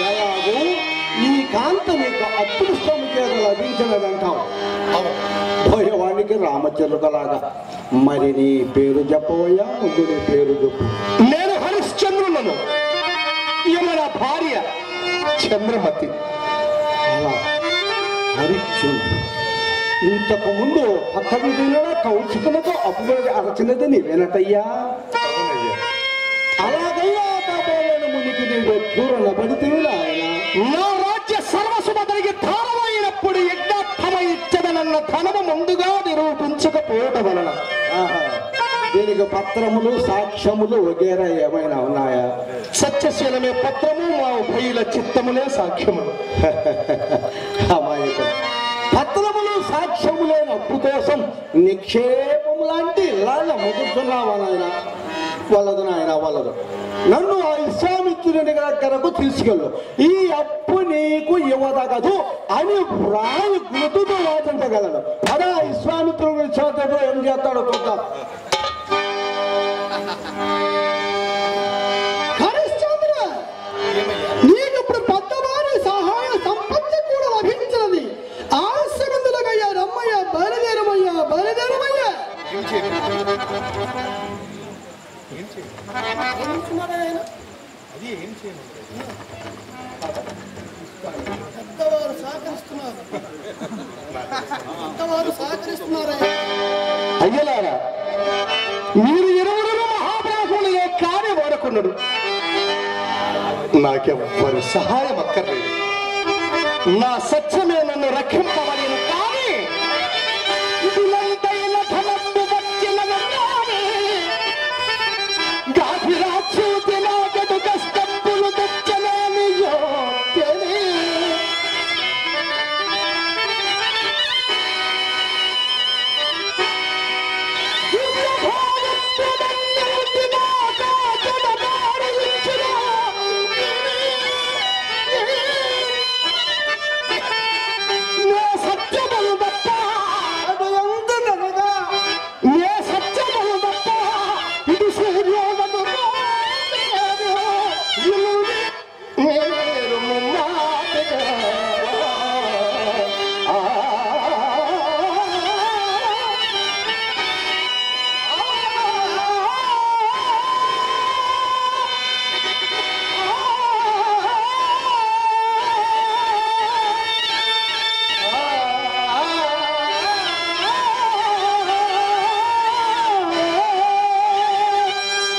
ఎలాగో ఈ కాంత నీకు అదృష్టం చేత లభించినదంటావు. పోయేవాడికి రామచిలుకలాగా. మరి నీ పేరు చెప్పబోయా, ముందు నీ పేరు చెప్పు. నేను హరిశ్చంద్రులను, మన భార్య చంద్రమతి. అలా హరిశ్చంద్రుడు ఇంతకు ముందు పక్క విధుల కౌశికులతో అప్పుడు అరచినది నీవేనటయ్యా. అలాగయ్యా కాబోలేని మునికి నీవు దూరన పడితేలా ఆయన నా రాజ్య సర్వసుమతనికి ధారమైనప్పుడు యజ్ఞార్థమై ఇచ్చదనన్న ధనము ముందుగా నిరూపించకపోవటం వలన దీనికి పత్రములు సాక్ష్యములు వగేరా ఏమైనా ఉన్నాయా? సత్యశీలమే పత్రము, మా ఉభయుల చిత్తములే సాక్ష్యములు. అమాయకం. పత్రములు సాక్ష్యములైన అప్పు కోసం నిక్షేపం లాంటి ఇళ్ళ ముదుతున్నావా నాయన? వలదు నాయన, వలదు. నన్ను ఆ విశ్వామిత్రుని దగ్గరకు తీసుకెళ్ళు. ఈ అప్పు నీకు ఇవ్వదగదు అని రాయి గుర్తుతో వాదించగలను. అదా విశ్వామిత్రుడి చేతతో ఏం చేస్తాడో చూద్దాం. హరిశ్చంద్ర, నీకు ఇప్పుడు పెద్దవారి సహాయ సంపత్తి కూడా లభించినది. ఆశ్రమందులకయ్యా రమ్మయ్య, బయలుదేరమయ్యా, బయలుదేరమయ్యా. అయ్యలారా, మీరు ఇరువురు మహాప్రాహులే కాని వాడుకున్నాడు. నాకెవ్వరు సహాయం అక్కర్లేదు. నా సత్యమే నన్ను రక్షింపవలెను.